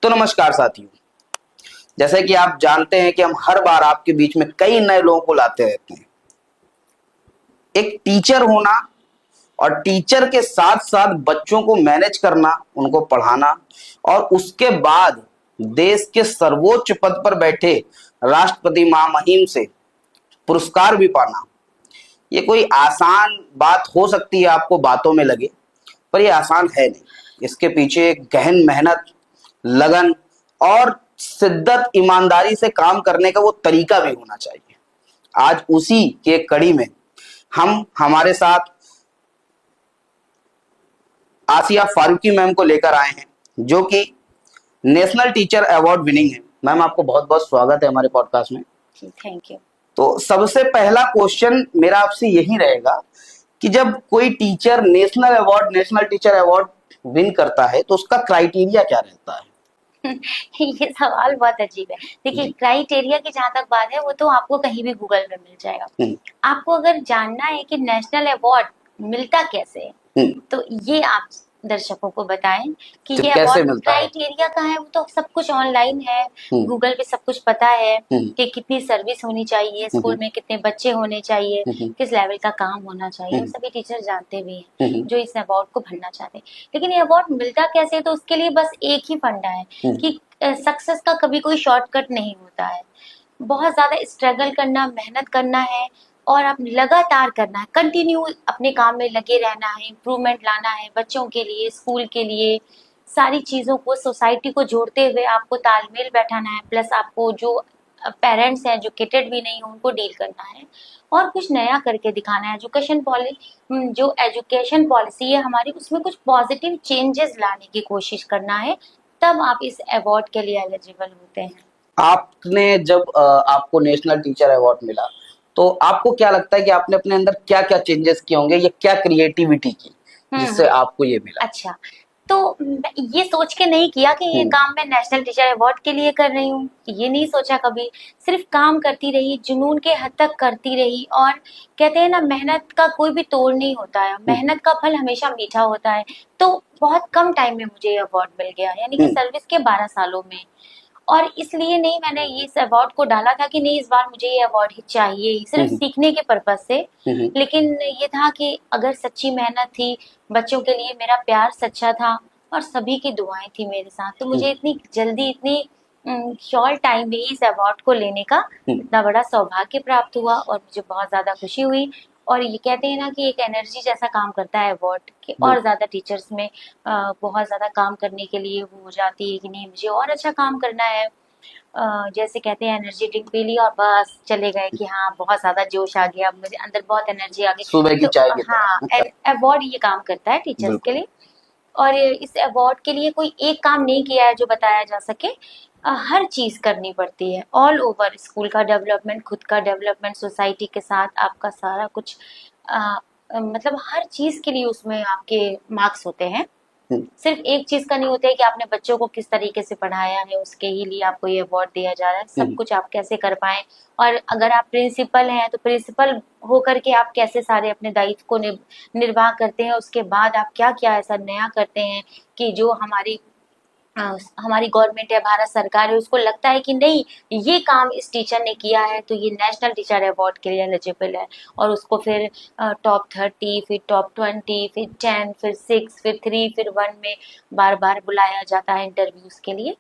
तो नमस्कार साथियों, जैसे कि आप जानते हैं कि हम हर बार आपके बीच में कई नए लोगों को लाते रहते हैं। एक टीचर होना और टीचर के साथ साथ बच्चों को मैनेज करना, उनको पढ़ाना और उसके बाद देश के सर्वोच्च पद पर बैठे राष्ट्रपति महामहिम से पुरस्कार भी पाना, ये कोई आसान बात हो सकती है, आपको बातों में लगे, पर ये आसान है नहीं। इसके पीछे एक गहन मेहनत, लगन और शिद्दत, ईमानदारी से काम करने का वो तरीका भी होना चाहिए। आज उसी के कड़ी में हम हमारे साथ आसिया फारूकी मैम को लेकर आए हैं, जो कि नेशनल टीचर अवार्ड विनिंग है। मैम, आपको बहुत बहुत स्वागत है हमारे पॉडकास्ट में। Thank you. तो सबसे पहला क्वेश्चन मेरा आपसे यही रहेगा कि जब कोई teacher national teacher award win करता है तो उसका क्राइटेरिया क्या रहता है? ये सवाल बहुत अजीब है। देखिए, क्राइटेरिया की जहां तक बात है वो तो आपको कहीं भी गूगल में मिल जाएगा। आपको अगर जानना है कि नेशनल अवार्ड मिलता कैसे है, तो ये आप दर्शकों को बताएं कि ये अवार्ड क्राइटेरिया का है। वो तो सब कुछ ऑनलाइन है, गूगल पे सब कुछ पता है कि कितनी सर्विस होनी चाहिए, स्कूल में कितने बच्चे होने चाहिए, किस लेवल का काम होना चाहिए, सभी टीचर जानते भी हैं जो इस अवार्ड को भरना चाहते हैं। लेकिन ये अवार्ड मिलता कैसे है, तो उसके लिए बस एक ही फंडा है कि सक्सेस का कभी कोई शॉर्टकट नहीं होता है। बहुत ज्यादा स्ट्रगल करना, मेहनत करना है और आप लगातार करना है, कंटिन्यू अपने काम में लगे रहना है, इम्प्रूवमेंट लाना है बच्चों के लिए, स्कूल के लिए, सारी चीज़ों को, सोसाइटी को जोड़ते हुए आपको तालमेल बैठाना है। प्लस आपको जो पेरेंट्स हैं, एजुकेटेड भी नहीं, उनको डील करना है और कुछ नया करके दिखाना है। जो एजुकेशन पॉलिसी है हमारी, उसमें कुछ पॉजिटिव चेंजेस लाने की कोशिश करना है, तब आप इस अवार्ड के लिए एलिजिबल होते हैं। आपने जब आपको नेशनल टीचर अवार्ड मिला तो आपको क्या लगता है कि आपने अपने अंदर क्या क्या चेंजेस किए होंगे या क्या क्रिएटिविटी की जिससे आपको ये मिला? अच्छा, तो ये सोच के नहीं किया कि ये काम मैं नेशनल टीचर अवार्ड के लिए कर रही हूँ, ये नहीं सोचा कभी। सिर्फ काम करती रही, जुनून के हद तक करती रही। और कहते हैं ना, मेहनत का कोई भी तोड़ नहीं होता है, मेहनत का फल हमेशा मीठा होता है। तो बहुत कम टाइम में मुझे ये अवार्ड मिल गया, यानी कि सर्विस के 12 सालों में। और इसलिए नहीं मैंने इस अवार्ड को डाला था कि नहीं इस बार मुझे ये अवार्ड ही चाहिए, ही सिर्फ सीखने के पर्पज से। लेकिन ये था कि अगर सच्ची मेहनत थी, बच्चों के लिए मेरा प्यार सच्चा था और सभी की दुआएं थी मेरे साथ, तो मुझे इतनी जल्दी, इतनी शॉर्ट टाइम में इस अवार्ड को लेने का इतना बड़ा सौभाग्य प्राप्त हुआ और मुझे बहुत ज्यादा खुशी हुई। और ये कहते हैं ना कि एक एनर्जी जैसा काम करता है अवार्ड कि और ज्यादा टीचर्स में बहुत ज्यादा काम करने के लिए वो हो जाती है कि नहीं मुझे और अच्छा काम करना है। जैसे कहते हैं एनर्जी ड्रिंक पी ली और बस चले गए कि हाँ बहुत ज्यादा जोश आ गया, मुझे अंदर बहुत एनर्जी आ गई, सुबह की चाय की हाँ, अवार्ड ये काम करता है टीचर्स के लिए। और इस अवार्ड के लिए कोई एक काम नहीं किया है जो बताया जा सके, हर चीज करनी पड़ती है। ऑल ओवर स्कूल का डेवलपमेंट, खुद का डेवलपमेंट, सोसाइटी के साथ आपका सारा कुछ, मतलब हर चीज के लिए उसमें आपके मार्क्स होते हैं। सिर्फ एक चीज का नहीं होता है कि आपने बच्चों को किस तरीके से पढ़ाया है उसके ही लिए आपको ये अवार्ड दिया जा रहा है। सब कुछ आप कैसे कर पाए, और अगर आप प्रिंसिपल हैं तो प्रिंसिपल होकर के आप कैसे सारे अपने दायित्व को निर्वाह करते हैं। उसके बाद आप क्या क्या ऐसा नया करते हैं कि जो हमारी गवर्नमेंट है, भारत सरकार है, उसको लगता है कि नहीं ये काम इस टीचर ने किया है तो ये नेशनल टीचर अवार्ड के लिए एलिजिबल है। और उसको फिर टॉप 30, फिर टॉप 20, फिर 10, फिर 6, फिर 3, फिर 1 में बार बार बुलाया जाता है इंटरव्यूज के लिए।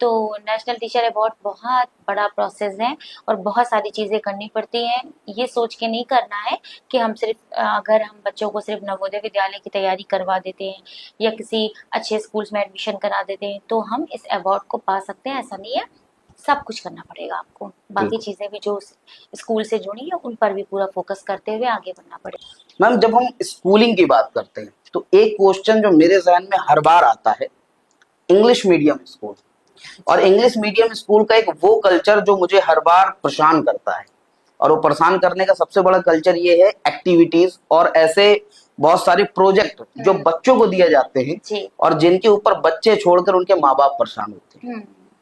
तो नेशनल टीचर अवार्ड बहुत बड़ा प्रोसेस है और बहुत सारी चीज़ें करनी पड़ती हैं। ये सोच के नहीं करना है कि हम सिर्फ, अगर हम बच्चों को सिर्फ नवोदय विद्यालय की तैयारी करवा देते हैं या किसी अच्छे स्कूल्स में एडमिशन करा देते हैं तो हम इस अवार्ड को पा सकते हैं, ऐसा नहीं है। सब कुछ करना पड़ेगा आपको, बाकी चीज़ें भी जो स्कूल से जुड़ी है उन पर भी पूरा फोकस करते हुए आगे बढ़ना पड़ेगा। मैम, जब हम स्कूलिंग की बात करते हैं तो एक क्वेश्चन जो मेरे जहन में हर बार आता है, इंग्लिश मीडियम स्कूल और इंग्लिश मीडियम स्कूल का एक वो कल्चर जो मुझे हर बार परेशान करता है। और वो परेशान करने का सबसे बड़ा कल्चर ये है एक्टिविटीज और ऐसे बहुत सारे प्रोजेक्ट जो बच्चों को दिए जाते हैं और जिनके ऊपर बच्चे छोड़कर उनके माँ बाप परेशान होते हैं।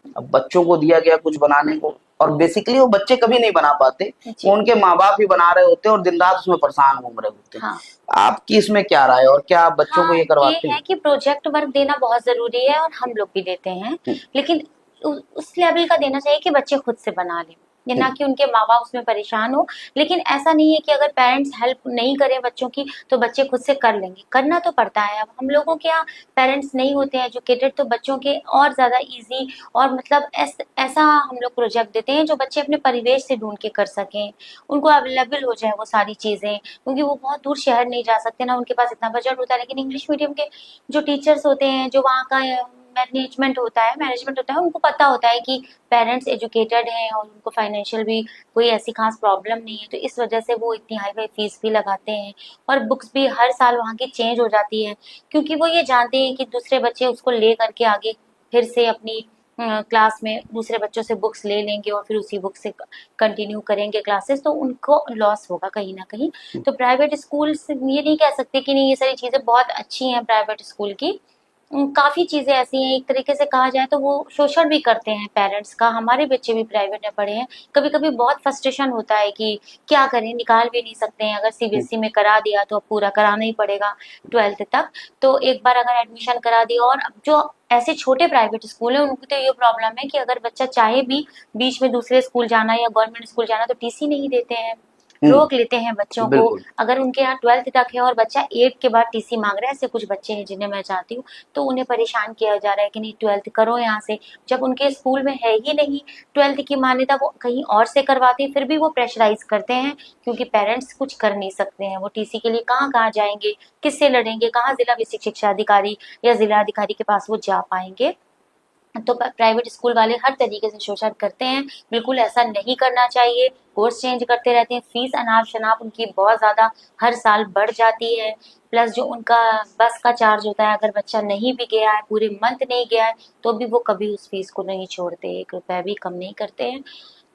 अब बच्चों को दिया गया कुछ बनाने को, और बेसिकली वो बच्चे कभी नहीं बना पाते, जी। वो उनके माँ बाप ही बना रहे होते हैं और दिन रात उसमें परेशान घूम रहे होते हैं। हाँ आपकी इसमें क्या राय है, और क्या आप बच्चों को हाँ, ये ये करवाते है हैं? कि प्रोजेक्ट वर्क देना बहुत जरूरी है और हम लोग भी देते हैं, लेकिन उस लेवल का देना चाहिए कि बच्चे खुद से बना लें, ये ना कि उनके माँ बाप उसमें परेशान हो। लेकिन ऐसा नहीं है कि अगर पेरेंट्स हेल्प नहीं करें बच्चों की तो बच्चे खुद से कर लेंगे, करना तो पड़ता है। अब हम लोगों के यहाँ पेरेंट्स नहीं होते हैं एजुकेटेड, तो बच्चों के और ज्यादा इजी और मतलब ऐसा हम लोग प्रोजेक्ट देते हैं जो बच्चे अपने परिवेश से ढूंढ के कर सकें, उनको अवेलेबल हो जाए वो सारी चीजें, क्योंकि वो बहुत दूर शहर नहीं जा सकते ना, उनके पास इतना बजट होता है। लेकिन इंग्लिश मीडियम के जो टीचर्स होते हैं, जो वहाँ का मैनेजमेंट होता है, उनको पता होता है कि पेरेंट्स एजुकेटेड हैं और उनको फाइनेंशियल भी कोई ऐसी खास प्रॉब्लम नहीं है, तो इस वजह से वो इतनी हाई फाई फीस भी लगाते हैं। और बुक्स भी हर साल वहाँ की चेंज हो जाती है, क्योंकि वो ये जानते हैं कि दूसरे बच्चे उसको ले करके आगे फिर से अपनी क्लास में दूसरे बच्चों से बुक्स ले लेंगे और फिर उसी बुक से कंटिन्यू करेंगे क्लासेस, तो उनको लॉस होगा कहीं ना कहीं। तो प्राइवेट स्कूल ये नहीं कह सकते कि नहीं, ये सारी चीजें बहुत अच्छी हैं प्राइवेट स्कूल की। काफी चीजें ऐसी हैं, एक तरीके से कहा जाए तो वो शोषण भी करते हैं पेरेंट्स का। हमारे बच्चे भी प्राइवेट में पढ़े हैं, कभी कभी बहुत फ्रस्ट्रेशन होता है कि क्या करें, निकाल भी नहीं सकते हैं। अगर सीबीएसई में करा दिया तो अब पूरा कराना ही पड़ेगा 12th तक, तो एक बार अगर एडमिशन करा दिया। और अब जो ऐसे छोटे प्राइवेट स्कूल है उनको तो ये प्रॉब्लम है कि अगर बच्चा चाहे भी बीच में दूसरे स्कूल जाना या गवर्नमेंट स्कूल जाना तो टीसी नहीं देते हैं, रोक लेते हैं बच्चों को। बिल्कुल। अगर उनके यहाँ 12th तक है और बच्चा 8 के बाद टीसी मांग रहा है, ऐसे कुछ बच्चे हैं जिन्हें मैं जानती हूँ, तो उन्हें परेशान किया जा रहा है कि नहीं 12th करो यहाँ से, जब उनके स्कूल में है ही नहीं 12th की मान्यता, वो कहीं और से करवाते हैं, फिर भी वो प्रेशराइज करते हैं क्योंकि पेरेंट्स कुछ कर नहीं सकते हैं। वो टीसी के लिए कहाँ कहाँ जाएंगे, किससे लड़ेंगे, कहाँ जिला बेसिक शिक्षा अधिकारी या जिला अधिकारी के पास वो जा पाएंगे। तो प्राइवेट स्कूल वाले हर तरीके से शोषण करते हैं, बिल्कुल ऐसा नहीं करना चाहिए। कोर्स चेंज करते रहते हैं, फीस अनाप शनाप उनकी बहुत ज्यादा हर साल बढ़ जाती है। प्लस जो उनका बस का चार्ज होता है, अगर बच्चा नहीं भी गया है, पूरे मंथ नहीं गया है, तो भी वो कभी उस फीस को नहीं छोड़ते, 1 रुपया भी कम नहीं करते हैं।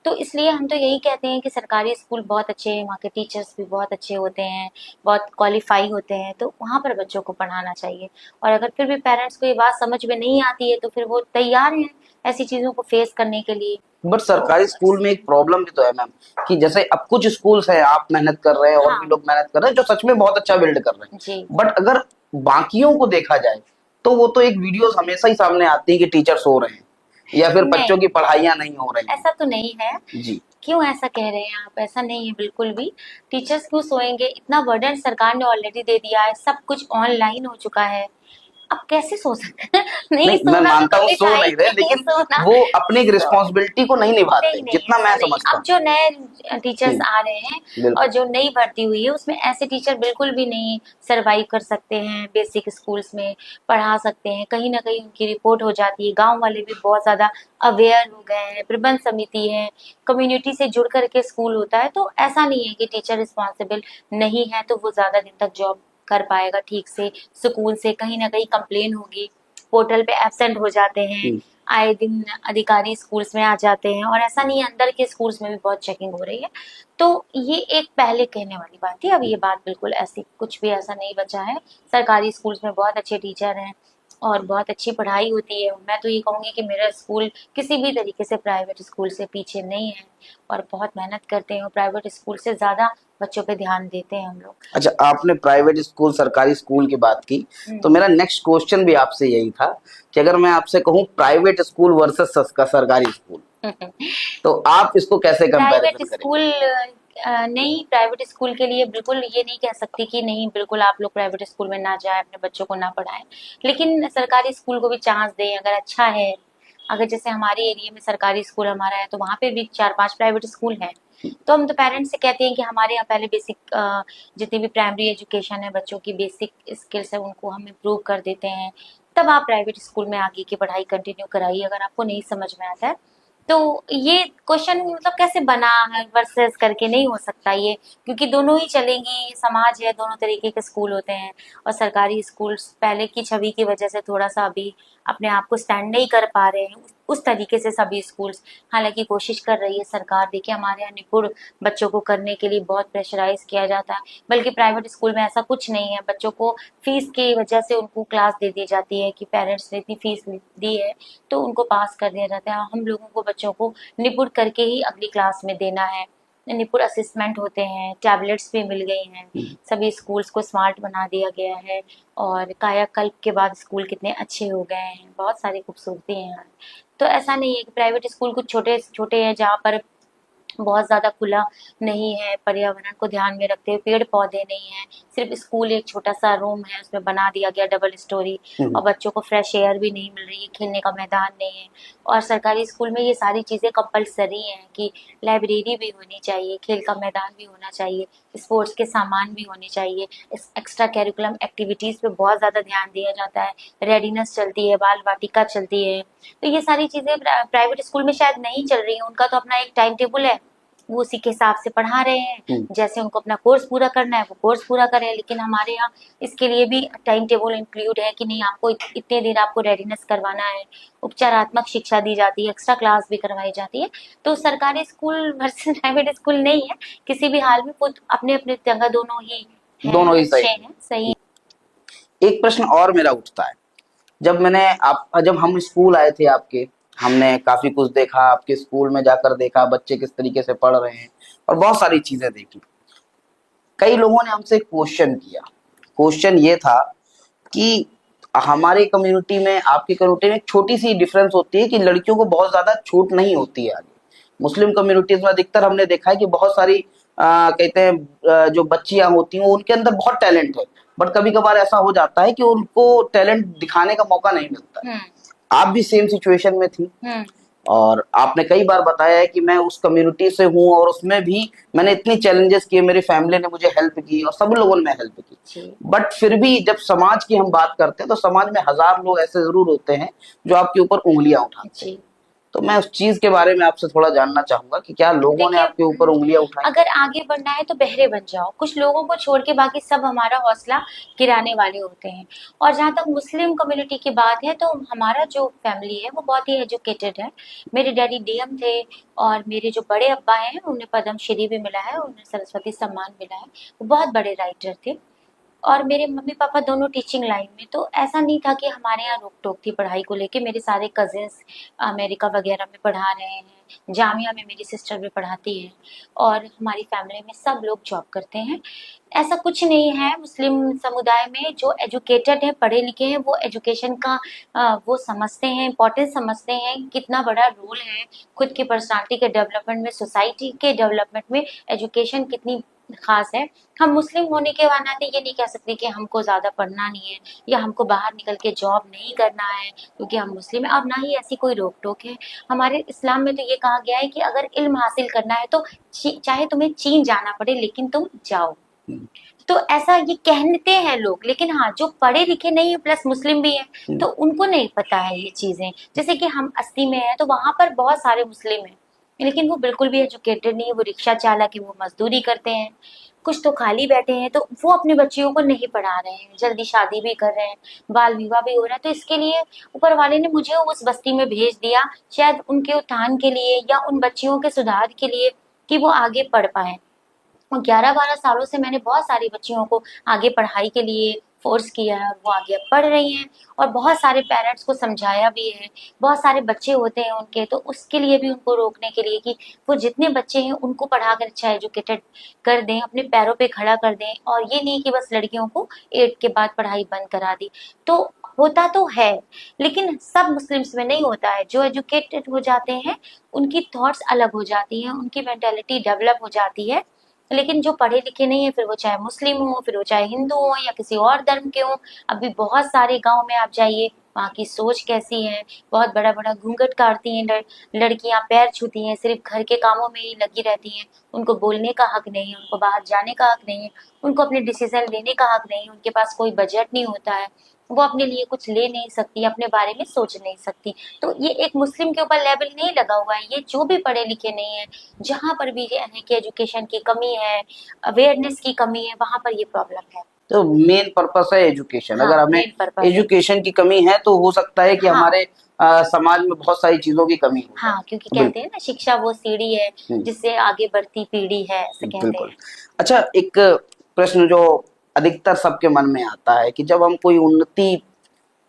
तो इसलिए हम तो यही कहते हैं कि सरकारी स्कूल बहुत अच्छे हैं, वहाँ के टीचर्स भी बहुत अच्छे होते हैं, बहुत क्वालिफाई होते हैं, तो वहाँ पर बच्चों को पढ़ाना चाहिए। और अगर फिर भी पेरेंट्स को ये बात समझ में नहीं आती है तो फिर वो तैयार हैं ऐसी चीजों को फेस करने के लिए। बट तो सरकारी स्कूल में एक प्रॉब्लम भी तो है मैम, कि जैसे अब कुछ स्कूल्स हैं, आप मेहनत कर रहे हैं और भी हाँ लोग मेहनत कर रहे हैं जो सच में बहुत अच्छा बिल्ड कर रहे जी, हैं, बट अगर बाकियों को देखा जाए तो वो तो एक वीडियोस हमेशा ही सामने आती है कि टीचर सो रहे हैं या फिर बच्चों नहीं की पढ़ाइयाँ नहीं हो रही ऐसा तो नहीं है। हैं। जी। क्यों ऐसा कह रहे हैं आप, ऐसा नहीं है बिल्कुल भी। टीचर्स क्यों सोएंगे, इतना बर्डन सरकार ने ऑलरेडी दे दिया है, सब कुछ ऑनलाइन हो चुका है, अब कैसे सो सकते हैं नहीं नहीं, मैं सोना तो मानता हूँ कभी सो था ही नहीं रहे, नहीं लेकिन सोना। वो अपनी एक तो रिस्पॉन्सिबिलिटी को नहीं निभाते नहीं नहीं जितना ऐसा मैं नहीं, समझता अब हूँ। जो नए टीचर्स आ रहे हैं और बिल्कुल। जो नई भर्ती हुई है उसमें ऐसे टीचर बिल्कुल भी नहीं सरवाइव कर सकते हैं, बेसिक स्कूल्स में पढ़ा सकते हैं। कहीं ना कहीं उनकी रिपोर्ट हो जाती है, गांव वाले भी बहुत ज्यादा अवेयर हो गए हैं, प्रबंध समिति है, कम्युनिटी से जुड़ करके स्कूल होता है, तो ऐसा नहीं है कि टीचर रिस्पॉन्सिबल नहीं है तो वो ज्यादा दिन तक जॉब कर पाएगा ठीक से सुकून से। कहीं ना कहीं कंप्लेन होगी, पोर्टल पे एब्सेंट हो जाते हैं, आए दिन अधिकारी स्कूल्स में आ जाते हैं, और ऐसा नहीं है, अंदर के स्कूल्स में भी बहुत चेकिंग हो रही है। तो ये एक पहले कहने वाली बात थी, अब ये बात बिल्कुल ऐसी कुछ भी ऐसा नहीं बचा है। सरकारी स्कूल्स में बहुत अच्छे टीचर हैं और बहुत अच्छी पढ़ाई होती है। मैं तो ये कहूंगी कि मेरा स्कूल किसी भी तरीके से प्राइवेट स्कूल से पीछे नहीं है और बहुत मेहनत करते हैं और प्राइवेट स्कूल से ज्यादा बच्चों पे ध्यान देते हैं हम लोग। अच्छा, आपने प्राइवेट स्कूल सरकारी स्कूल की बात की, तो मेरा नेक्स्ट क्वेश्चन भी आपसे यही था कि अगर मैं आपसे कहूँ प्राइवेट स्कूल वर्सेस सरकारी स्कूल, तो आप इसको कैसे प्राइवेट कंपैरिजन स्कूल करेंगे? नहीं, प्राइवेट स्कूल के लिए बिल्कुल ये नहीं कह सकती कि नहीं बिल्कुल आप लोग प्राइवेट स्कूल में ना जाएं, अपने बच्चों को ना पढ़ाएं, लेकिन सरकारी स्कूल को भी चांस दें अगर अच्छा है। अगर जैसे हमारे एरिया में सरकारी स्कूल हमारा है तो वहाँ पे भी 4-5 प्राइवेट स्कूल हैं, तो हम तो पेरेंट्स से कहते हैं कि हमारे यहाँ पहले बेसिक जितनी भी प्राइमरी एजुकेशन है, बच्चों की बेसिक स्किल्स है, उनको हम इम्प्रूव कर देते हैं, तब आप प्राइवेट स्कूल में आगे की पढ़ाई कंटिन्यू कराइए अगर आपको नहीं समझ में आता है। तो ये क्वेश्चन मतलब कैसे बना है वर्सेस करके नहीं हो सकता ये, क्योंकि दोनों ही चलेंगी, समाज है, दोनों तरीके के स्कूल होते हैं। और सरकारी स्कूल्स पहले की छवि की वजह से थोड़ा सा अभी अपने आप को स्टैंड नहीं कर पा रहे हैं, उस तरीके से सभी स्कूल्स हालांकि कोशिश कर रही है सरकार। देखिए हमारे यहाँ निपुण बच्चों को करने के लिए बहुत प्रेशराइज किया जाता है, बल्कि प्राइवेट स्कूल में ऐसा कुछ नहीं है। बच्चों को फीस की वजह से उनको क्लास दे दी जाती है कि पेरेंट्स ने इतनी फीस दी है तो उनको पास कर दिया जाता है। हम लोगों को बच्चों को निपुण करके ही अगली क्लास में देना है। निपुण असेसमेंट होते हैं, टैबलेट्स भी मिल गई हैं, सभी स्कूल्स को स्मार्ट बना दिया गया है और कायाकल्प के बाद स्कूल कितने अच्छे हो गए हैं, बहुत सारी खूबसूरती है यहाँ। तो ऐसा नहीं है कि प्राइवेट स्कूल कुछ छोटे छोटे हैं जहाँ पर बहुत ज्यादा खुला नहीं है, पर्यावरण को ध्यान में रखते हुए, पेड़ पौधे नहीं है, सिर्फ स्कूल एक छोटा सा रूम है उसमें बना दिया गया डबल स्टोरी, और बच्चों को फ्रेश एयर भी नहीं मिल रही है, खेलने का मैदान नहीं है। और सरकारी स्कूल में ये सारी चीजें कंपलसरी हैं कि लाइब्रेरी भी होनी चाहिए, खेल का मैदान भी होना चाहिए, स्पोर्ट्स के सामान भी होने चाहिए, एक्स्ट्रा कैरिकुलम एक्टिविटीज पे बहुत ज्यादा ध्यान दिया जाता है, रेडीनेस चलती है, बाल वाटिका चलती है। तो ये सारी चीजें प्राइवेट स्कूल में शायद नहीं चल रही है। उनका तो अपना एक टाइम टेबल है, वो उसी के हिसाब से पढ़ा रहे हैं, जैसे उनको अपना कोर्स पूरा करना है वो कोर्स पूरा करें। लेकिन हमारे यहाँ इसके लिए भी टाइम टेबल इंक्लूड है कि नहीं, आपको इतने दिन आपको रेडीनेस करवाना है, उपचारात्मक शिक्षा दी जाती है, एक्स्ट्रा क्लास भी करवाई जाती है। तो सरकारी स्कूल वर्सेस प्राइवेट स्कूल नहीं है किसी भी हाल में, वो अपने अपने जगह दोनों ही सही हैं, सही। एक प्रश्न और मेरा उठता है, जब हम स्कूल आए थे आपके, हमने काफी कुछ देखा, आपके स्कूल में जाकर देखा बच्चे किस तरीके से पढ़ रहे हैं और बहुत सारी चीजें देखी। कई लोगों ने हमसे क्वेश्चन किया, क्वेश्चन ये था कि हमारे कम्युनिटी में, आपकी कम्युनिटी में एक छोटी सी डिफरेंस होती है कि लड़कियों को बहुत ज्यादा छूट नहीं होती है आगे। मुस्लिम कम्युनिटीज में अधिकतर हमने देखा है कि बहुत सारी कहते हैं जो बच्चियां होती हैं उनके अंदर बहुत टैलेंट है, बट कभी कभार ऐसा हो जाता है कि उनको टैलेंट दिखाने का मौका नहीं मिलता। आप भी सेम सिचुएशन में थी और आपने कई बार बताया है कि मैं उस कम्युनिटी से हूँ और उसमें भी मैंने इतनी चैलेंजेस किए, मेरी फैमिली ने मुझे हेल्प की और सब लोगों ने हेल्प की, बट फिर भी जब समाज की हम बात करते हैं तो समाज में हजार लोग ऐसे जरूर होते हैं जो आपके ऊपर उंगलियां उठाते हैं। तो मैं उस चीज के बारे में आपसे थोड़ा जानना चाहूंगा कि क्या लोगों ने आपके ऊपर उंगलियां उठाई? अगर आगे बढ़ना है तो बहरे बन जाओ, कुछ लोगों को छोड़ के बाकी सब हमारा हौसला गिराने वाले होते हैं। और जहाँ तक मुस्लिम कम्युनिटी की बात है तो हमारा जो फैमिली है वो बहुत ही एजुकेटेड है। मेरे डैडी डीएम थे और मेरे जो बड़े अब्बा हैं उन्हें पद्मश्री भी मिला है, उन्हें सरस्वती सम्मान मिला है, वो बहुत बड़े राइटर थे। और मेरे मम्मी पापा दोनों टीचिंग लाइन में, तो ऐसा नहीं था कि हमारे यहाँ रोक टोक थी पढ़ाई को लेके। मेरे सारे कजिन्स अमेरिका वगैरह में पढ़ा रहे हैं, जामिया में मेरी सिस्टर भी पढ़ाती है और हमारी फैमिली में सब लोग जॉब करते हैं। ऐसा कुछ नहीं है मुस्लिम समुदाय में, जो एजुकेटेड है, पढ़े लिखे हैं, वो एजुकेशन का वो समझते हैं, इम्पोर्टेंस समझते हैं, कितना बड़ा रोल है खुद की पर्सनालिटी के डेवलपमेंट में, सोसाइटी के डेवलपमेंट में एजुकेशन कितनी खास है। हम मुस्लिम होने के नाते ये नहीं कह सकते कि हमको ज्यादा पढ़ना नहीं है या हमको बाहर निकल के जॉब नहीं करना है क्योंकि हम मुस्लिम हैं, और ना ही ऐसी कोई रोक टोक है। हमारे इस्लाम में तो ये कहा गया है कि अगर इल्म हासिल करना है तो चाहे तुम्हें चीन जाना पड़े लेकिन तुम जाओ। तो ऐसा ये कहते हैं लोग, लेकिन हाँ जो पढ़े लिखे नहीं है प्लस मुस्लिम भी है तो उनको नहीं पता है ये चीजें। जैसे कि हम अस्सी में है तो वहां पर बहुत सारे मुस्लिम हैं लेकिन वो बिल्कुल भी एजुकेटेड नहीं है, वो रिक्शा चालक है, वो मजदूरी करते हैं, कुछ तो खाली बैठे हैं, तो वो अपने बच्चियों को नहीं पढ़ा रहे हैं, जल्दी शादी भी कर रहे हैं, बाल विवाह भी हो रहा है। तो इसके लिए ऊपर वाले ने मुझे उस बस्ती में भेज दिया, शायद उनके उत्थान के लिए या उन बच्चियों के सुधार के लिए कि वो आगे पढ़ पाए। और 11-12 सालों से मैंने बहुत सारी बच्चियों को आगे पढ़ाई के लिए फोर्स किया है और वो आगे पढ़ रही हैं, और बहुत सारे पेरेंट्स को समझाया भी है। बहुत सारे बच्चे होते हैं उनके, तो उसके लिए भी उनको रोकने के लिए कि वो जितने बच्चे हैं उनको पढ़ाकर अच्छा एजुकेटेड कर दें, अपने पैरों पे खड़ा कर दें। और ये नहीं कि बस लड़कियों को 8 के बाद पढ़ाई बंद करा दी। तो होता तो है लेकिन सब मुस्लिम्स में नहीं होता है। जो एजुकेटेड हो जाते हैं उनकी थॉट्स अलग हो जाती हैं, उनकी मेंटेलिटी डेवलप हो जाती है। लेकिन जो पढ़े लिखे नहीं है, फिर वो चाहे मुस्लिम हो, फिर वो चाहे हिंदू हो या किसी और धर्म के हो, अभी बहुत सारे गांव में आप जाइए, वहाँ की सोच कैसी है। बहुत बड़ा बड़ा घूंघट काटती हैं लड़कियां, पैर छूती हैं, सिर्फ घर के कामों में ही लगी रहती हैं, उनको बोलने का हक नहीं है, उनको बाहर जाने का हक नहीं है, उनको अपने डिसीजन लेने का हक नहीं है, उनके पास कोई बजट नहीं होता है, वो अपने लिए कुछ ले नहीं सकती, अपने बारे में सोच नहीं सकती। तो ये एक मुस्लिम के ऊपर लेबल नहीं लगा हुआ है, ये जो भी पढ़े लिखे नहीं है, जहाँ पर भी है कि एजुकेशन की कमी है, अवेयरनेस की कमी है, वहां पर ये प्रॉब्लम है। तो मेन पर्पस है एजुकेशन। हाँ, अगर हमें एजुकेशन की कमी है तो हो सकता है कि हाँ, हमारे समाज में बहुत सारी चीजों की कमी हो हाँ, क्योंकि कहते हैं ना शिक्षा वो सीढ़ी है जिससे आगे बढ़ती पीढ़ी है, ऐसे कहते बिल्कुल। हैं। अच्छा, एक प्रश्न जो अधिकतर सबके मन में आता है कि जब हम कोई उन्नति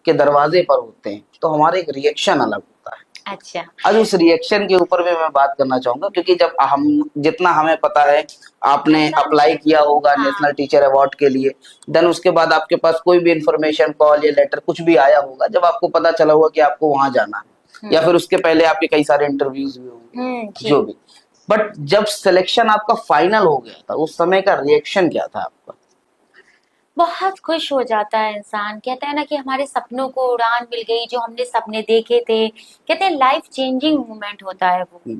के दरवाजे पर होते हैं तो हमारा एक रिएक्शन अलग होता है। अच्छा। आज उस रिएक्शन के ऊपर भी मैं बात करना चाहूंगा, क्योंकि जब हम, जितना हमें पता है, आपने ऐसा अप्लाई किया होगा हाँ। नेशनल टीचर अवार्ड के लिए, देन उसके बाद आपके पास कोई भी इंफॉर्मेशन, कॉल या लेटर कुछ भी आया होगा, जब आपको पता चला होगा कि आपको वहां जाना है, या फिर उसके पहले आपके कई सारे इंटरव्यूज भी होंगे, जी। जो भी, बट जब सिलेक्शन आपका फाइनल हो गया था, उस समय का रिएक्शन क्या था आपका? बहुत खुश हो जाता है इंसान, कहता है ना कि हमारे सपनों को उड़ान मिल गई, जो हमने सपने देखे थे, कहते हैं लाइफ चेंजिंग मोमेंट होता है वो।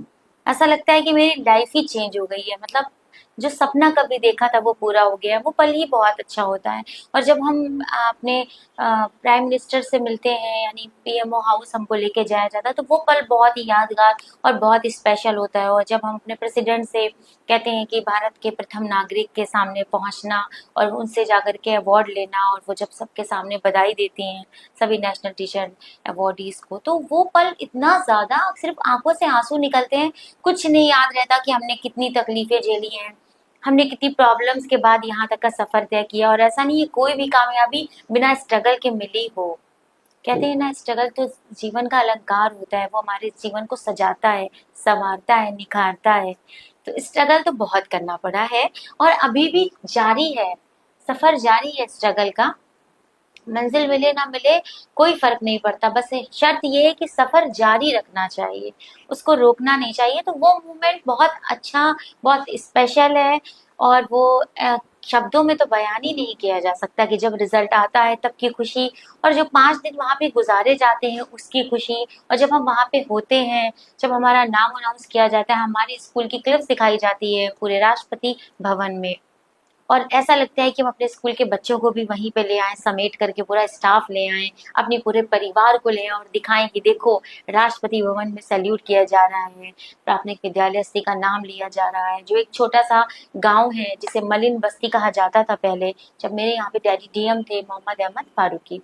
ऐसा लगता है कि मेरी लाइफ ही चेंज हो गई है, मतलब जो सपना कभी देखा था वो पूरा हो गया है, वो पल ही बहुत अच्छा होता है। और जब हम अपने प्राइम मिनिस्टर से मिलते हैं, यानी पीएमओ हाउस हमको लेके जाया जाता है, तो वो पल बहुत ही यादगार और बहुत ही स्पेशल होता है। और जब हम अपने प्रेसिडेंट से कहते हैं कि भारत के प्रथम नागरिक के सामने पहुंचना और उनसे जाकर के अवार्ड लेना, और वो जब सबके सामने बधाई देती हैं सभी नेशनल टीचर अवार्डीज को, तो वो पल इतना ज्यादा, सिर्फ आंखों से आंसू निकलते हैं, कुछ नहीं याद रहता कि हमने कितनी तकलीफें झेली हैं, हमने कितनी प्रॉब्लम्स के बाद यहाँ तक का सफर तय किया। और ऐसा नहीं है कोई भी कामयाबी बिना स्ट्रगल के मिली हो। कहते हैं ना, स्ट्रगल तो जीवन का अलंकार होता है, वो हमारे जीवन को सजाता है, संवारता है, निखारता है। तो स्ट्रगल तो बहुत करना पड़ा है और अभी भी जारी है, सफर जारी है स्ट्रगल का। मंजिल मिले ना मिले कोई फर्क नहीं पड़ता, बस शर्त ये है कि सफर जारी रखना चाहिए, उसको रोकना नहीं चाहिए। तो वो मोमेंट बहुत अच्छा, बहुत स्पेशल है, और वो शब्दों में तो बयान ही नहीं किया जा सकता कि जब रिजल्ट आता है तब की खुशी, और जो 5 दिन वहाँ पे गुजारे जाते हैं उसकी खुशी, और जब हम वहाँ पे होते हैं, जब हमारा नाम अनाउंस किया जाता है, हमारी स्कूल की क्लिप्स दिखाई जाती है पूरे राष्ट्रपति भवन में, और ऐसा लगता है कि हम अपने स्कूल के बच्चों को भी वहीं पे ले आए, समेट करके पूरा स्टाफ ले आए, अपने पूरे परिवार को ले आए और दिखाएं कि देखो राष्ट्रपति भवन में सैल्यूट किया जा रहा है, प्राथमिक विद्यालय सी का नाम लिया जा रहा है, जो एक छोटा सा गांव है जिसे मलिन बस्ती कहा जाता था पहले, जब मेरे यहाँ पे डैडी डीएम थे मोहम्मद अहमद फारूकी,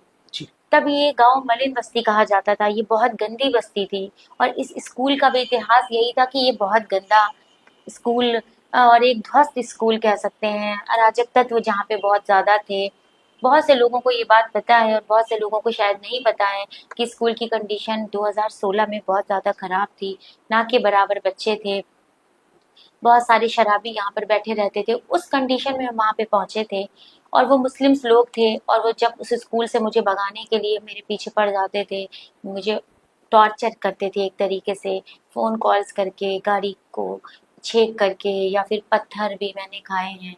तब ये गांव मलिन बस्ती कहा जाता था। ये बहुत गंदी बस्ती थी, और इस स्कूल का भी इतिहास यही था कि ये बहुत गंदा स्कूल और एक ध्वस्त स्कूल कह सकते हैं, अराजक तत्व जहाँ पे बहुत ज्यादा थे। बहुत से लोगों को ये बात पता है और बहुत से लोगों को शायद नहीं पता है कि स्कूल की कंडीशन 2016 में बहुत ज्यादा खराब थी, ना के बराबर बच्चे थे, बहुत सारे शराबी यहाँ पर बैठे रहते थे। उस कंडीशन में हम वहाँ पे पहुंचे थे, और वो मुस्लिम्स लोग थे, और वो जब उस स्कूल से मुझे भगाने के लिए मेरे पीछे पड़ जाते थे, मुझे टॉर्चर करते थे एक तरीके से, फोन कॉल्स करके, गाड़ी को छेक करके, या फिर पत्थर भी मैंने खाए हैं,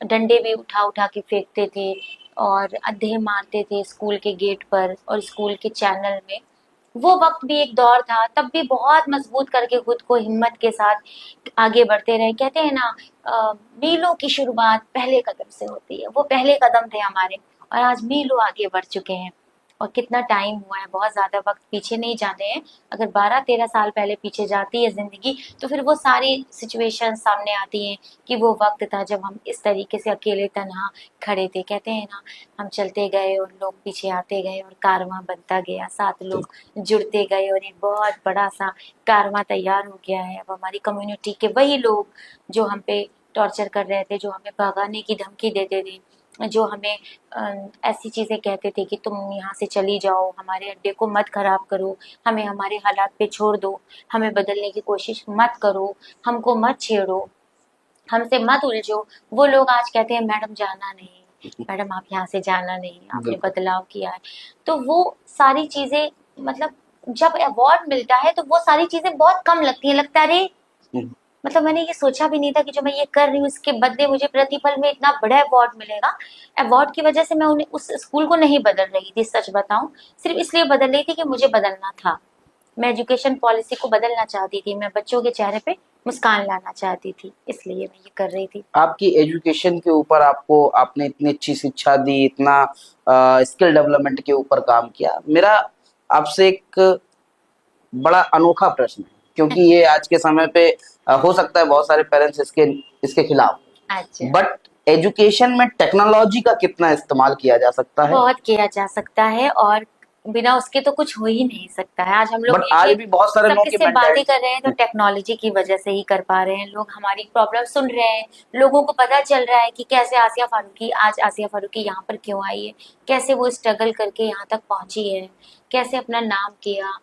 डंडे भी उठा उठा के फेंकते थे, और अधे मारते थे स्कूल के गेट पर और स्कूल के चैनल में। वो वक्त भी एक दौर था, तब भी बहुत मजबूत करके खुद को हिम्मत के साथ आगे बढ़ते रहे। कहते हैं ना, मीलों की शुरुआत पहले कदम से होती है, वो पहले कदम थे हमारे, और आज मीलों आगे बढ़ चुके हैं। और कितना टाइम हुआ है, बहुत ज्यादा वक्त पीछे नहीं जाने हैं। अगर 12-13 साल पहले पीछे जाती है जिंदगी, तो फिर वो सारी सिचुएशन सामने आती हैं कि वो वक्त था जब हम इस तरीके से अकेले तन्हा खड़े थे। कहते हैं ना, हम चलते गए और लोग पीछे आते गए, और कारवां बनता गया, 7 लोग जुड़ते गए, और एक बहुत बड़ा सा कारवां तैयार हो गया है। अब हमारी कम्युनिटी के वही लोग जो हम पे टॉर्चर कर रहे थे, जो हमें भगाने की धमकी देते थे, जो हमें ऐसी चीजें कहते थे कि तुम यहाँ से चली जाओ, हमारे अड्डे को मत खराब करो, हमें हमारे हालात पे छोड़ दो, हमें बदलने की कोशिश मत करो, हमको मत छेड़ो, हमसे मत उलझो, वो लोग आज कहते हैं मैडम जाना नहीं, मैडम आप यहाँ से जाना नहीं, आपने बदलाव किया है। तो वो सारी चीजें, मतलब जब अवार्ड मिलता है तो वो सारी चीजें बहुत कम लगती है, लगता है अरे मतलब मैंने ये सोचा भी नहीं था कि जो मैं ये कर रही हूँ उसके बदले मुझे प्रतिफल में इतना बड़ा अवार्ड मिलेगा। अवार्ड की वजह से मैं उन्हें उस स्कूल को नहीं बदल रही थी, सच बताऊं, सिर्फ इसलिए बदल रही थी कि मुझे बदलना था। मैं एजुकेशन पॉलिसी को बदलना चाहती थी, मैं बच्चों के चेहरे पे मुस्कान लाना चाहती थी, इसलिए मैं ये कर रही थी। आपकी एजुकेशन के ऊपर, आपने इतनी अच्छी शिक्षा दी, इतना स्किल डेवलपमेंट के ऊपर काम किया, मेरा आपसे एक बड़ा अनोखा प्रश्न है, क्योंकि ये आज के समय पे हो सकता है बहुत सारे पेरेंट्स इसके खिलाफ, अच्छा, बट एजुकेशन में टेक्नोलॉजी का कितना इस्तेमाल किया जा सकता है? बहुत किया जा सकता है, और बिना उसके तो कुछ हो ही नहीं सकता है। आज हम लोग बट आज ये भी बहुत सारे सब लोगों की किससे बातें मेंटालिटी। कर रहे हैं तो टेक्नोलॉजी की वजह से ही कर पा रहे हैं। लोग हमारी प्रॉब्लम सुन रहे हैं, लोगों को पता चल रहा है कि कैसे आसिया फारूकी आज आसिया फारूकी यहाँ पर क्यों आई है, कैसे वो स्ट्रगल करके यहाँ तक पहुंची है, कैसे अपना नाम किया।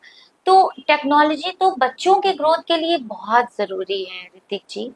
तो टेक्नोलॉजी तो बच्चों के ग्रोथ के लिए बहुत जरूरी है ऋतिक जी।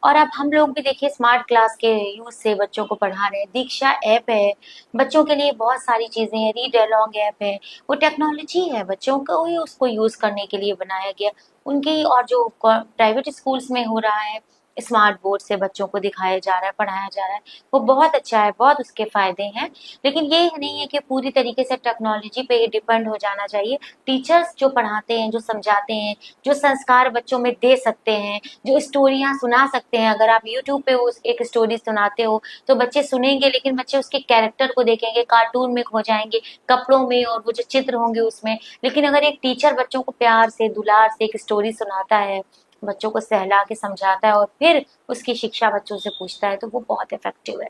और अब हम लोग भी देखिए स्मार्ट क्लास के यूज से बच्चों को पढ़ा रहे हैं। दीक्षा ऐप है, बच्चों के लिए बहुत सारी चीजें हैं। रीड अलोंग ऐप है, वो टेक्नोलॉजी है, बच्चों को ही उसको यूज करने के लिए बनाया गया। उनकी और जो प्राइवेट स्कूल्स में हो रहा है, स्मार्ट बोर्ड से बच्चों को दिखाया जा रहा है, पढ़ाया जा रहा है, वो बहुत अच्छा है, बहुत उसके फायदे हैं। लेकिन ये नहीं है कि पूरी तरीके से टेक्नोलॉजी पे ही डिपेंड हो जाना चाहिए। टीचर्स जो पढ़ाते हैं, जो समझाते हैं, जो संस्कार बच्चों में दे सकते हैं, जो स्टोरियां सुना सकते हैं, अगर आप यूट्यूब पे वो एक स्टोरी सुनाते हो तो बच्चे सुनेंगे, लेकिन बच्चे उसके कैरेक्टर को देखेंगे, कार्टून में खो जाएंगे, कपड़ों में और वो जो चित्र होंगे उसमें। लेकिन अगर एक टीचर बच्चों को प्यार से दुलार से एक स्टोरी सुनाता है, बच्चों को सहला के समझाता है और फिर उसकी शिक्षा बच्चों से पूछता है, तो वो बहुत इफेक्टिव है।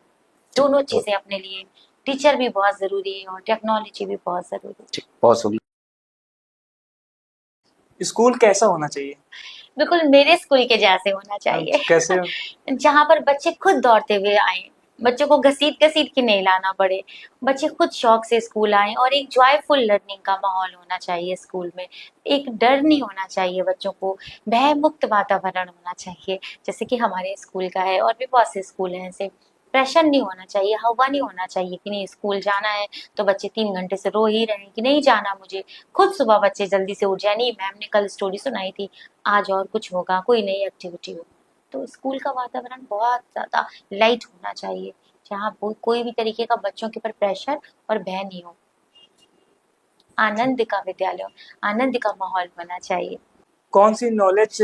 दोनों चीजें अपने लिए, टीचर भी बहुत जरूरी है और टेक्नोलॉजी भी बहुत जरूरी है। बहुत सुंदर। स्कूल कैसा होना चाहिए? बिल्कुल मेरे स्कूल के जैसे होना चाहिए। कैसे? जहाँ पर बच्चे खुद दौड़ते हुए आए, बच्चों को घसीट घसीट के नहीं लाना पड़े, बच्चे खुद शौक से स्कूल आए और एक जॉयफुल लर्निंग का माहौल होना चाहिए स्कूल में। एक डर नहीं होना चाहिए बच्चों को, भय मुक्त वातावरण होना चाहिए, जैसे कि हमारे स्कूल का है और भी बहुत से स्कूल हैं ऐसे। प्रेशर नहीं होना चाहिए, हवा नहीं होना चाहिए कि नहीं स्कूल जाना है तो बच्चे 3 घंटे से रो ही रहे हैं कि नहीं जाना मुझे। खुद सुबह बच्चे जल्दी से उठ जाए, नहीं मैम ने कल स्टोरी सुनाई थी, आज और कुछ होगा, कोई नई एक्टिविटी होगी। तो स्कूल का वातावरण बहुत ज्यादा लाइट होना चाहिए, जहाँ कोई भी तरीके का बच्चों के ऊपर प्रेशर और भय नहीं हो। आनंद का विद्यालय, आनंद का माहौल होना चाहिए। कौन सी नॉलेज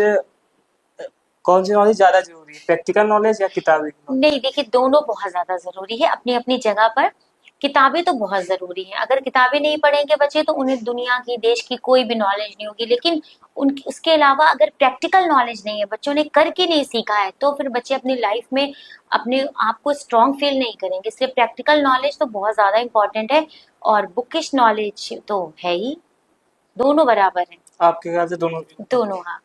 ज्यादा जरूरी है, प्रैक्टिकल नॉलेज या किताबी नॉलेज? नहीं देखिए, दोनों बहुत ज्यादा जरूरी है अपनी अपनी जगह पर। किताबें तो बहुत जरूरी है, अगर किताबें नहीं पढ़ेंगे बच्चे तो उन्हें दुनिया की, देश की कोई भी नॉलेज नहीं होगी। लेकिन उनकी उसके अलावा अगर प्रैक्टिकल नॉलेज नहीं है, बच्चों ने करके नहीं सीखा है, तो फिर बच्चे अपनी लाइफ में अपने आप को स्ट्रांग फील नहीं करेंगे। इसलिए प्रैक्टिकल नॉलेज तो बहुत ज्यादा इंपॉर्टेंट है और बुकिश नॉलेज तो है ही। दोनों बराबर है। आपके ख्याल से दोनों? दोनों, हाँ।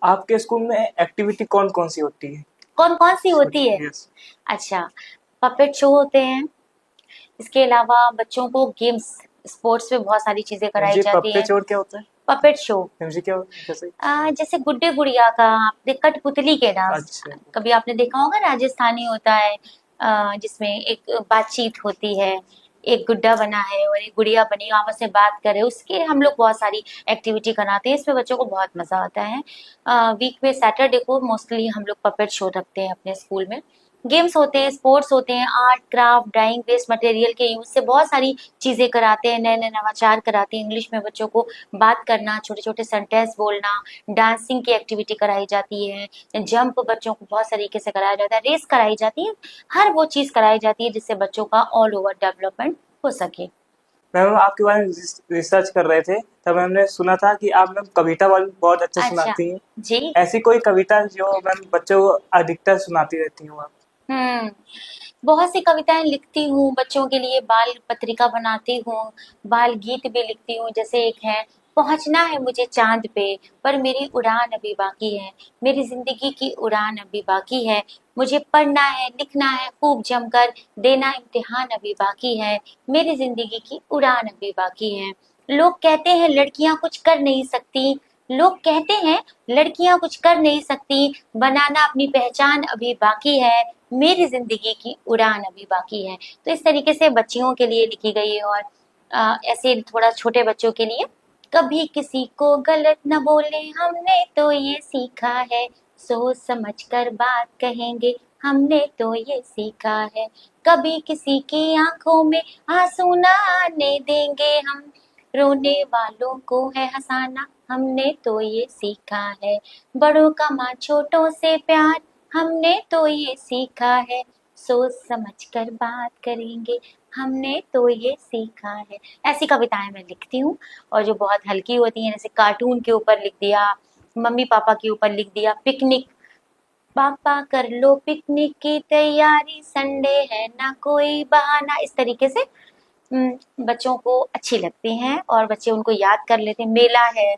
आपके स्कूल में एक्टिविटी कौन कौन सी होती है? कौन कौन सी होती है? Yes. अच्छा, पपेट शो होते हैं, इसके अलावा बच्चों को गेम्स, स्पोर्ट्स में बहुत सारी चीजें कराई जी, जाती है। पप्पे चोर क्या होता है? पपेट शो जी क्या होता है? कैसे? जैसे गुड्डे गुड़िया का, आपने कठपुतली के डांस अच्छा। कभी आपने देखा होगा, राजस्थानी होता है, जिसमें एक बातचीत होती है, एक गुड्डा बना है और एक गुड़िया बनी आपस में बात करे, उसके हम लोग बहुत सारी एक्टिविटी कराते हैं, इसमें बच्चों को बहुत मजा आता है। वीक में सैटरडे को मोस्टली हम लोग पपेट शो रखते हैं अपने स्कूल में। गेम्स होते हैं, स्पोर्ट्स होते हैं, art craft drawing waste material के यूज से बहुत सारी चीजें कराते हैं, नए नए नवाचार कराते हैं। इंग्लिश में बच्चों को बात करना, छोटे छोटे सेंटेंस बोलना, डांसिंग की एक्टिविटी कराई जाती है, जंप बच्चों को बहुत तरीके से कराया जाता है, रेस कराई जाती है, हर वो चीज कराई जाती है जिससे बच्चों का ऑल ओवर डेवलपमेंट हो सके। मैम आपके बारे में रिसर्च कर रहे थे तब हमने सुना था कि आप मैम कविता बहुत अच्छा सुनाती हैं। जी, ऐसी कोई कविता जो मैम बच्चों को अधिकतर सुनाती रहती हूँ आप? बहुत सी कविताएं लिखती हूँ बच्चों के लिए, बाल पत्रिका बनाती हूँ, बाल गीत भी लिखती हूँ। जैसे एक है, पहुंचना है मुझे चांद पे पर मेरी उड़ान अभी बाकी है, मेरी जिंदगी की उड़ान अभी बाकी है, मुझे पढ़ना है लिखना है खूब जमकर, देना इम्तिहान अभी बाकी है, मेरी जिंदगी की उड़ान अभी बाकी है। लोग कहते हैं लड़कियां कुछ कर नहीं सकती, लोग कहते हैं लड़कियां कुछ कर नहीं सकती, बनाना अपनी पहचान अभी बाकी है, मेरी जिंदगी की उड़ान अभी बाकी है। तो इस तरीके से बच्चियों के लिए लिखी गई है। और ऐसे थोड़ा छोटे बच्चों के लिए, कभी किसी को गलत न बोले हमने तो ये सीखा है, सोच समझ कर बात कहेंगे हमने तो ये सीखा है, कभी किसी की आंखों में आंसू न आने देंगे हम, रोने वालों को है हंसाना हमने तो ये सीखा है, बड़ों का माँ छोटों से प्यार हमने तो ये सीखा है, सोच समझ कर बात करेंगे हमने तो ये सीखा है। ऐसी कविताएं मैं लिखती हूँ और जो बहुत हल्की होती हैं, जैसे कार्टून के ऊपर लिख दिया, मम्मी पापा के ऊपर लिख दिया, पिकनिक, पापा कर लो पिकनिक की तैयारी, संडे है ना कोई बहाना, इस तरीके से बच्चों को अच्छी लगती हैं और बच्चे उनको याद कर लेते हैं। मेला है,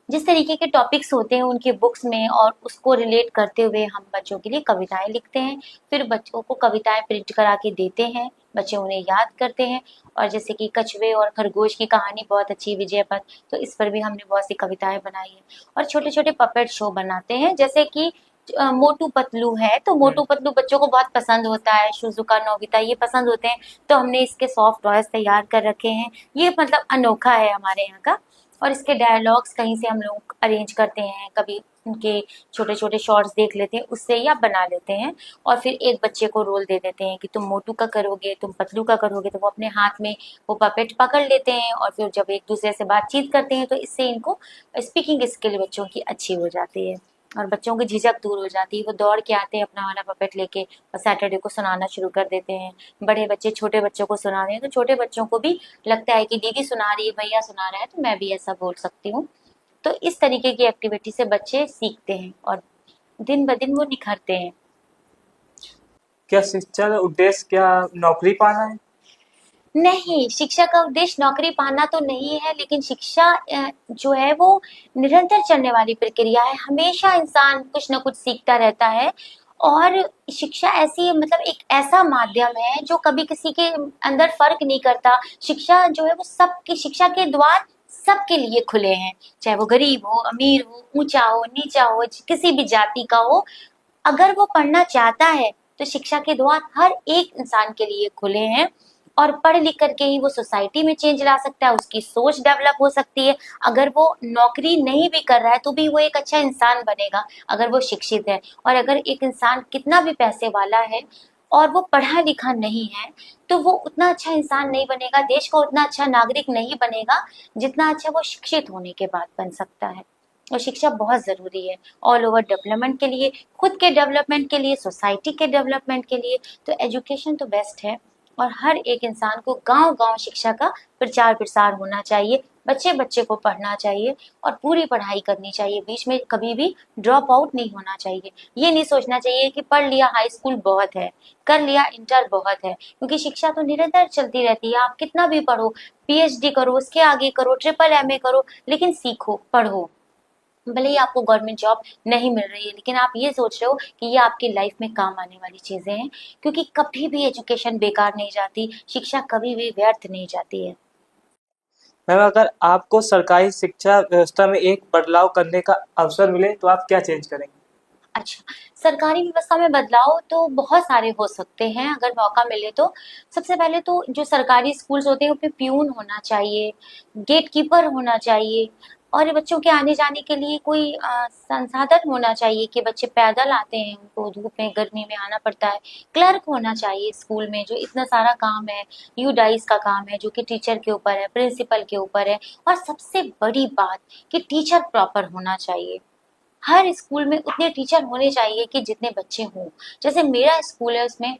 जिस तरीके के टॉपिक्स होते हैं उनके बुक्स में, और उसको रिलेट करते हुए हम बच्चों के लिए कविताएं लिखते हैं, फिर बच्चों को कविताएं प्रिंट करा के देते हैं, बच्चे उन्हें याद करते हैं। और जैसे कि कछुए और खरगोश की कहानी बहुत अच्छी, विजय पथ, तो इस पर भी हमने बहुत सी कविताएं बनाई है। और छोटे छोटे पपेट शो बनाते हैं, जैसे कि मोटू पतलू है, तो मोटू पतलू बच्चों को बहुत पसंद होता है, शिजुका, नोबिता ये पसंद होते हैं, तो हमने इसके सॉफ्ट टॉयज तैयार कर रखे हैं। ये मतलब अनोखा है हमारे यहाँ का। और इसके डायलॉग्स कहीं से हम लोग अरेंज करते हैं, कभी उनके छोटे छोटे शॉर्ट्स देख लेते हैं उससे, या बना लेते हैं, और फिर एक बच्चे को रोल दे देते हैं कि तुम मोटू का करोगे, तुम पतलू का करोगे, तो वो अपने हाथ में वो पपेट पकड़ लेते हैं, और फिर जब एक दूसरे से बातचीत करते हैं तो इससे इनको स्पीकिंग स्किल बच्चों की अच्छी हो जाती है, और बच्चों की झिझक दूर हो जाती है। वो दौड़ के आते हैं अपना वाला पपेट लेके, और सैटरडे को सुनाना शुरू कर देते हैं। बड़े बच्चे छोटे बच्चों को सुना रहे हैं, तो छोटे बच्चों को भी लगता है कि दीदी सुना रही है, भैया सुना रहा है, तो मैं भी ऐसा बोल सकती हूँ। तो इस तरीके की एक्टिविटी से बच्चे सीखते हैं और दिन ब दिन वो निखरते हैं। क्या शिक्षा का उद्देश्य क्या नौकरी पाना है? नहीं, शिक्षा का उद्देश्य नौकरी पाना तो नहीं है, लेकिन शिक्षा जो है वो निरंतर चलने वाली प्रक्रिया है। हमेशा इंसान कुछ ना कुछ सीखता रहता है, और शिक्षा ऐसी मतलब एक ऐसा माध्यम है जो कभी किसी के अंदर फर्क नहीं करता। शिक्षा जो है वो सबकी, शिक्षा के द्वार सबके लिए खुले हैं, चाहे वो गरीब हो, अमीर हो, ऊंचा हो, नीचा हो, किसी भी जाति का हो। अगर वो पढ़ना चाहता है तो शिक्षा के द्वार हर एक इंसान के लिए खुले हैं, और पढ़ लिख करके ही वो सोसाइटी में चेंज ला सकता है, उसकी सोच डेवलप हो सकती है। अगर वो नौकरी नहीं भी कर रहा है तो भी वो एक अच्छा इंसान बनेगा अगर वो शिक्षित है। और अगर एक इंसान कितना भी पैसे वाला है और वो पढ़ा लिखा नहीं है, तो वो उतना अच्छा इंसान नहीं बनेगा, देश का उतना अच्छा नागरिक नहीं बनेगा जितना अच्छा वो शिक्षित होने के बाद बन सकता है। और शिक्षा बहुत जरूरी है ऑल ओवर डेवलपमेंट के लिए, खुद के डेवलपमेंट के लिए, सोसाइटी के डेवलपमेंट के लिए। तो एजुकेशन तो बेस्ट है, और हर एक इंसान को गांव गांव शिक्षा का प्रचार प्रसार होना चाहिए, बच्चे बच्चे को पढ़ना चाहिए और पूरी पढ़ाई करनी चाहिए, बीच में कभी भी ड्रॉप आउट नहीं होना चाहिए। ये नहीं सोचना चाहिए कि पढ़ लिया हाई स्कूल बहुत है, कर लिया इंटर बहुत है, क्योंकि शिक्षा तो निरंतर चलती रहती है। आप कितना भी पढ़ो, पीएचडी करो, उसके आगे करो, ट्रिपल एमए करो, लेकिन सीखो, पढ़ो। भले ही आपको गवर्नमेंट जॉब नहीं मिल रही है, लेकिन आप ये सोच रहे हो कि ये आपकी लाइफ में काम आने वाली चीजें हैं, क्योंकि कभी भी एजुकेशन बेकार नहीं जाती, शिक्षा कभी भी व्यर्थ नहीं जाती है। मैम, अगर आपको सरकारी शिक्षा व्यवस्था में एक बदलाव करने का अवसर मिले तो आप क्या चेंज करेंगे? अच्छा, सरकारी व्यवस्था में बदलाव तो बहुत सारे हो सकते हैं अगर मौका मिले तो। सबसे पहले तो जो सरकारी स्कूल्स होते हैं उसमें प्यून होना चाहिए, गेट कीपर होना चाहिए, और बच्चों के आने जाने के लिए कोई संसाधन होना चाहिए कि बच्चे पैदल आते हैं, उनको धूप में गर्मी में आना पड़ता है। क्लर्क होना चाहिए स्कूल में, जो इतना सारा काम है, यूडाइस का काम है जो कि टीचर के ऊपर है, प्रिंसिपल के ऊपर है। और सबसे बड़ी बात कि टीचर प्रॉपर होना चाहिए। हर स्कूल में उतने टीचर होने चाहिए कि जितने बच्चे हों। जैसे मेरा स्कूल है, उसमें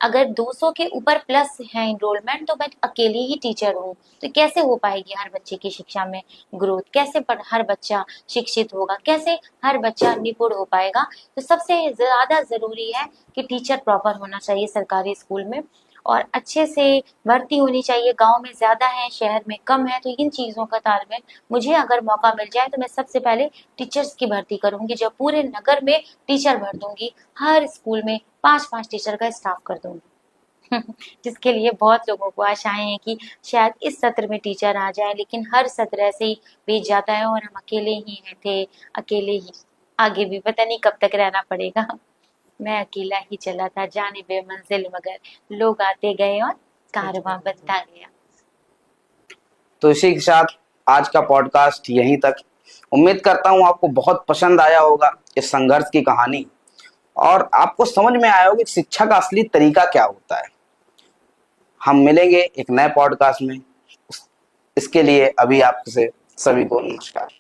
अगर 200 के ऊपर प्लस है एनरोलमेंट, तो मैं अकेली ही टीचर हूँ, तो कैसे हो पाएगी हर बच्चे की शिक्षा में ग्रोथ? कैसे हर बच्चा शिक्षित होगा? कैसे हर बच्चा निपुण हो पाएगा? तो सबसे ज्यादा जरूरी है कि टीचर प्रॉपर होना चाहिए सरकारी स्कूल में, और अच्छे से भर्ती होनी चाहिए। गांव में ज्यादा है, शहर में कम है, तो इन चीजों का तालमेल, मुझे अगर मौका मिल जाए तो मैं सबसे पहले टीचर्स की भर्ती करूंगी, जब पूरे नगर में टीचर भर दूंगी, हर स्कूल में 5-5 टीचर का स्टाफ कर दूंगी। जिसके लिए बहुत लोगों को आशाएं हैं कि शायद इस सत्र में टीचर आ जाए, लेकिन हर सत्र ऐसे ही बीत जाता है और हम अकेले ही थे, अकेले ही आगे भी पता नहीं कब तक रहना पड़ेगा। मैं अकेला ही चला था जाने बेमंजिल, मगर लोग आते गए और कारवां बनता गया। तो इसी के साथ आज का पॉडकास्ट यहीं तक। उम्मीद करता हूँ आपको बहुत पसंद आया होगा इस संघर्ष की कहानी, और आपको समझ में आया होगा कि शिक्षा का असली तरीका क्या होता है। हम मिलेंगे एक नए पॉडकास्ट में। इसके लिए अभी आपसे सभी को नमस्कार।